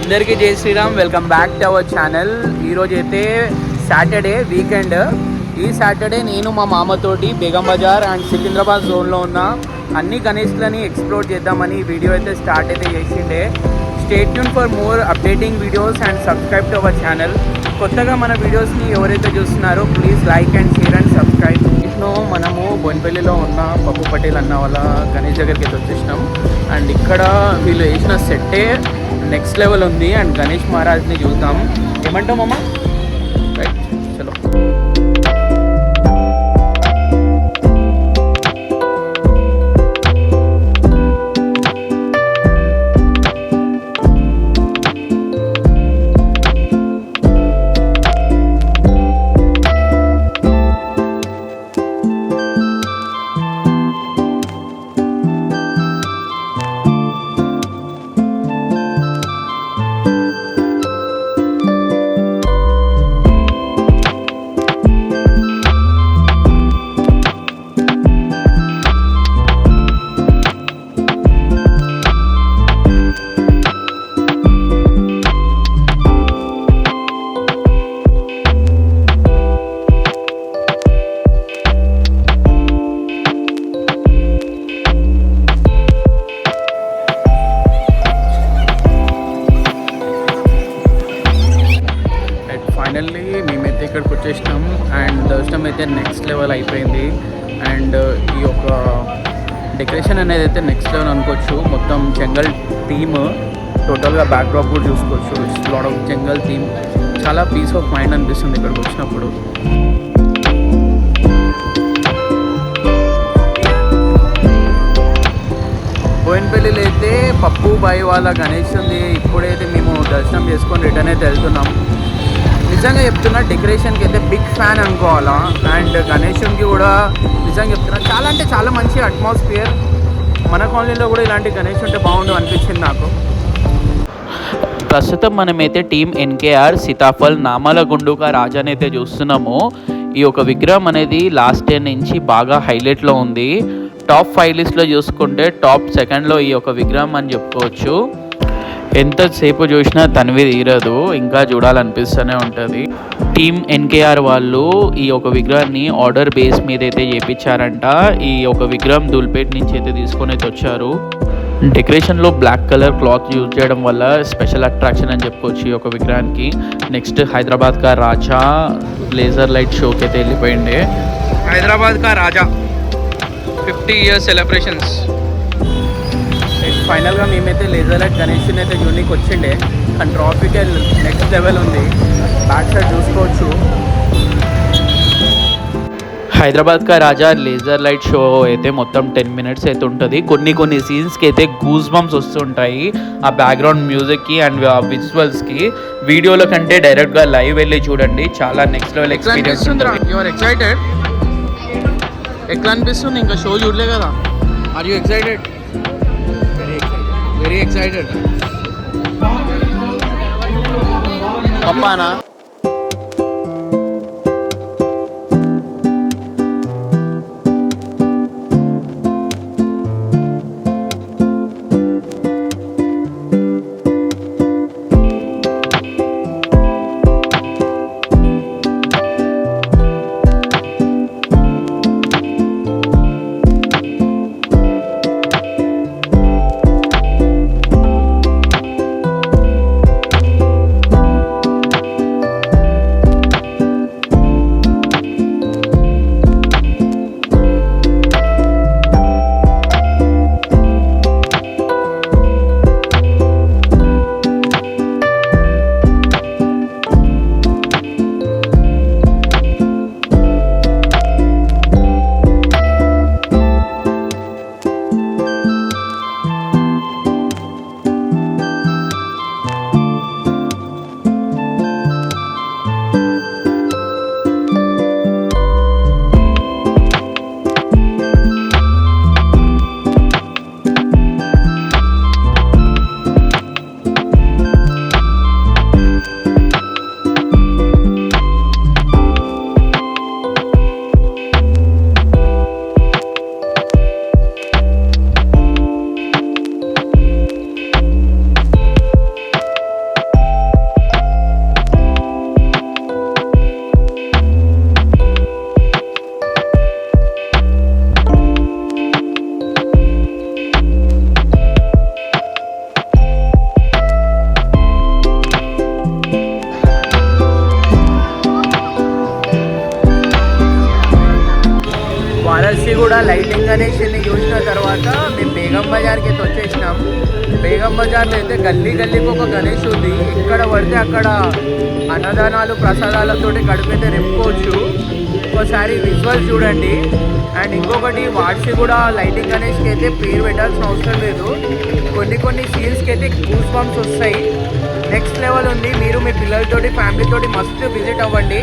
అందరికీ జై Shriram. Welcome back to our channel. ఈరోజు అయితే సాటర్డే వీకెండ్. ఈ సాటర్డే నేను మా మామతోటి బేగం బజార్ అండ్ సికింద్రాబాద్ జోన్లో ఉన్న అన్ని గణేష్లని ఎక్స్ప్లోర్ చేద్దామని ఈ వీడియో అయితే స్టార్ట్ అయితే చేసిండే. Stay tune for more updating videos and subscribe to our channel. కొత్తగా మన వీడియోస్ని ఎవరైతే చూస్తున్నారో please like and share and subscribe. మనము బోయినపల్లిలో ఉన్న పప్పు పటేల్ అన్న వాళ్ళ గణేష్ దగ్గరికి అయితే వచ్చేసినాం. అండ్ ఇక్కడ వీళ్ళు వేసిన సెట్టే నెక్స్ట్ లెవెల్ ఉంది. అండ్ గణేష్ మహారాజ్ని చూద్దాం. ఏమంటాం అమ్మా? రైట్, చలో. ఫైనల్లీ మేమైతే ఇక్కడికి వచ్చేసినాం. అండ్ దర్శనం అయితే నెక్స్ట్ లెవెల్ అయిపోయింది. అండ్ ఈ యొక్క డెకరేషన్ అనేది అయితే నెక్స్ట్ లెవెల్ అనుకోవచ్చు. మొత్తం జంగల్ థీమ్, టోటల్గా బ్యాక్డ్రాప్ కూడా చూసుకోవచ్చు. It's lot of jungle theme. చాలా పీస్ ఆఫ్ మైండ్ అనిపిస్తుంది ఇక్కడికి వచ్చినప్పుడు. బోయినపల్లిలో అయితే పప్పు బాయ్ వాళ్ళ గణేష్ ఉంది. ఇప్పుడైతే మేము దర్శనం చేసుకొని రిటర్న్ అయితే వెళ్తున్నాం. నిజంగా చెప్తున్నా, డెకరేషన్కి అయితే బిగ్ ఫ్యాన్ అనుకోవాలా. అండ్ గణేషన్కి కూడా నిజంగా చెప్తున్నా, చాలా అంటే చాలా మంచి అట్మాస్ఫియర్. మన కాలనీలో కూడా ఇలాంటి గణేష్ ఉంటే బాగుండు అనిపించింది నాకు. ప్రస్తుతం మనమైతే టీమ్ ఎన్కేఆర్ సీతాఫల్ నామాల గుండుక రాజాని అయితే చూస్తున్నాము. ఈ యొక్క విగ్రహం అనేది లాస్ట్ ఇయర్ నుంచి బాగా హైలైట్లో ఉంది. టాప్ 5 లిస్ట్లో చూసుకుంటే టాప్ 2లో ఈ యొక్క విగ్రహం అని చెప్పుకోవచ్చు. ఎంతసేపు చూసినా తనివి తీరదు, ఇంకా చూడాలనిపిస్తూనే ఉంటుంది. టీమ్ ఎన్కేఆర్ వాళ్ళు ఈ యొక్క విగ్రహాన్ని ఆర్డర్ బేస్ మీద అయితే చేయించారంట. ఈ యొక్క విగ్రహం దూల్పేట్ నుంచి అయితే తీసుకొని అయితే వచ్చారు. డెకరేషన్లో బ్లాక్ కలర్ క్లాత్ యూజ్ చేయడం వల్ల స్పెషల్ అట్రాక్షన్ అని చెప్పుకోవచ్చు ఈ యొక్క విగ్రహానికి. నెక్స్ట్ హైదరాబాద్ కా రాజా లేజర్ లైట్ షోకి అయితే వెళ్ళిపోయింది. హైదరాబాద్ కా రాజా 50 ఇయర్స్ సెలబ్రేషన్స్. ఫైనల్గా మేమైతే లేజర్ లైట్ గణేష్ని అయితే యూనిక్ వచ్చిండే. అండ్ ట్రాఫిక్ నెక్స్ట్ లెవెల్ ఉంది. బ్యాక్ సైడ్ చూసుకోవచ్చు. హైదరాబాద్ కా రాజా లేజర్ లైట్ షో అయితే మొత్తం 10 మినిట్స్ అయితే ఉంటుంది. కొన్ని సీన్స్కి అయితే గూస్ బంప్స్ వస్తుంటాయి ఆ బ్యాక్గ్రౌండ్ మ్యూజిక్కి అండ్ ఆ విజువల్స్కి. వీడియోలో కంటే డైరెక్ట్గా లైవ్ వెళ్ళి చూడండి, చాలా నెక్స్ట్ లెవెల్ ఎక్స్పీరియన్స్ ఉంటుంది. Your excited? ఎట్లా అనిపిస్తుంది? ఇంకా షో చూడలే కదా. Are you excited? Very excited. పప్పానా? గణేష్ని చూసిన తర్వాత మేము బేగం బజార్కి అయితే వచ్చేసినాం. బేగం బజార్లో అయితే గల్లీ గల్లీకి ఒక గణేష్ ఉంది. ఎక్కడ పడితే అక్కడ అన్నదానాలు ప్రసాదాలతోటి గడిపైతే నింపుకోవచ్చు. ఒకసారి విజువల్స్ చూడండి. అండ్ ఇంకొకటి వాడ్సి కూడా లైటింగ్ గణేష్కి అయితే పేరు పెట్టాల్సిన అవసరం లేదు. కొన్ని సీన్స్కి అయితే గూస్ బంప్స్ వస్తాయి. నెక్స్ట్ లెవెల్ ఉంది. మీరు మీ పిల్లలతోటి ఫ్యామిలీతోటి మస్తు విజిట్ అవ్వండి.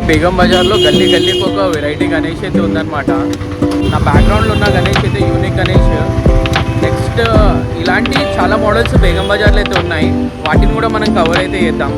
బేగం బజార్లో గల్లీ గల్లీకి ఒక వెరైటీ గణేష్ అయితే ఉందన్నమాట. నా బ్యాక్గ్రౌండ్లో ఉన్న గణేష్ అయితే యూనిక్ గణేష్. నెక్స్ట్ ఇలాంటి చాలా మోడల్స్ బేగం బజార్లో అయితే ఉన్నాయి. వాటిని కూడా మనం కవర్ అయితే చేద్దాం.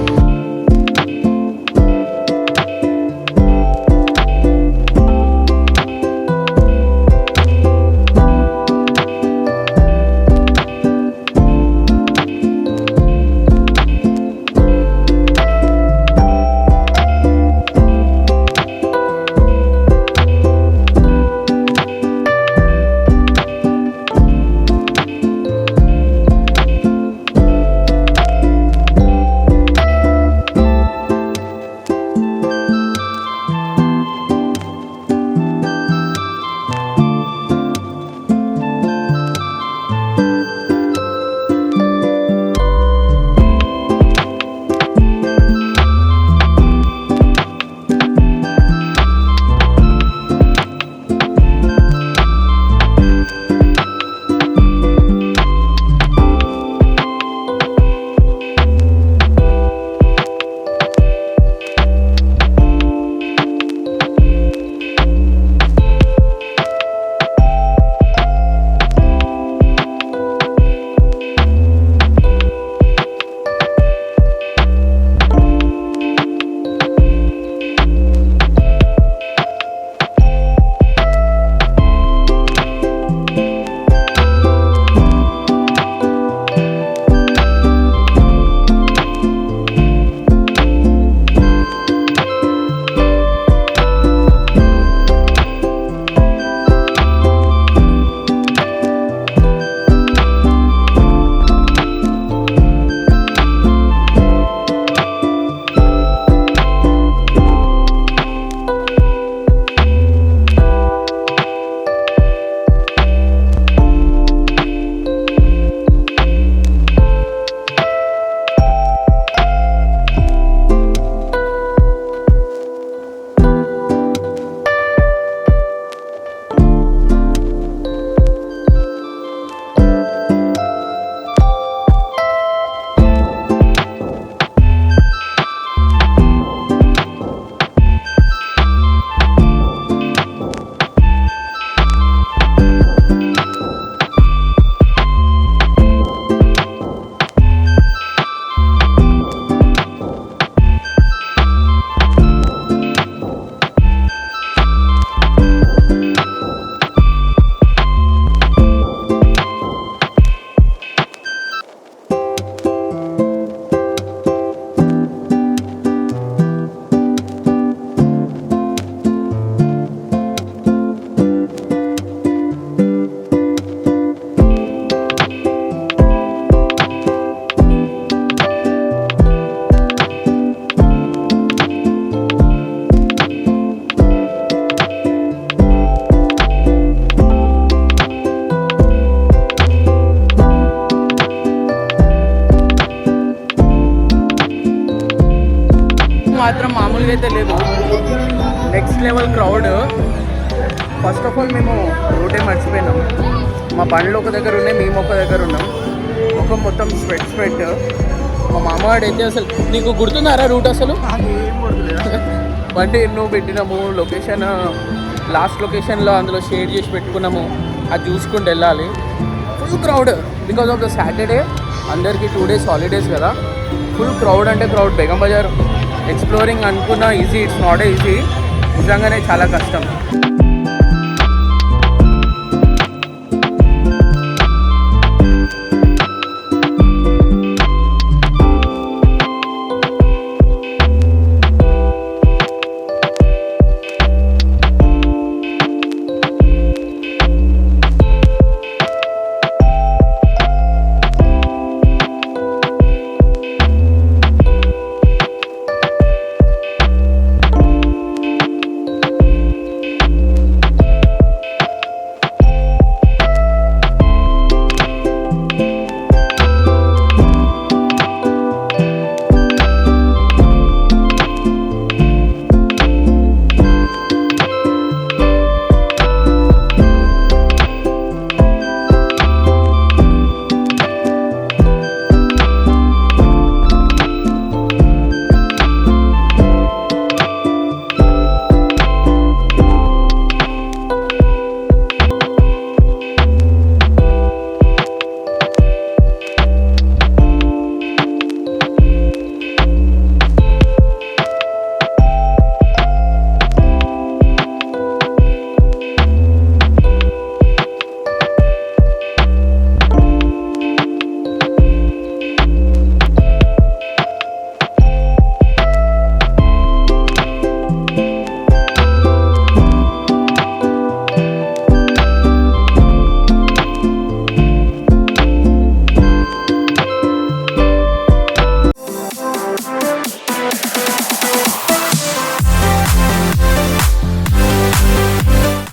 మాత్రం మామూలుగా అయితే లేదు. Next level crowd. First of all మేము రూటే మర్చిపోయినాం. మా బండ్లు ఒక దగ్గర ఉన్నాయి, మేము ఒక దగ్గర ఉన్నాం. ఒక మొత్తం స్వెట్. మా మామవాడు అయితే అసలు నీకు గుర్తున్నారా రూట్ అసలు? బండి ఎన్నో పెట్టినాము, లొకేషన్ లాస్ట్ లొకేషన్లో అందులో షేర్ చేసి పెట్టుకున్నాము. అది చూసుకుంటూ వెళ్ళాలి. Full crowd because of the Saturday. అందరికీ 2 days హాలిడేస్ కదా. ఫుల్ క్రౌడ్ అంటే క్రౌడ్. బేగం బజార్ ఎక్స్ప్లోరింగ్ అనుకున్న ఈజీ, ఇట్స్ నాట్ ఈజీ. నిజంగానే చాలా కష్టం.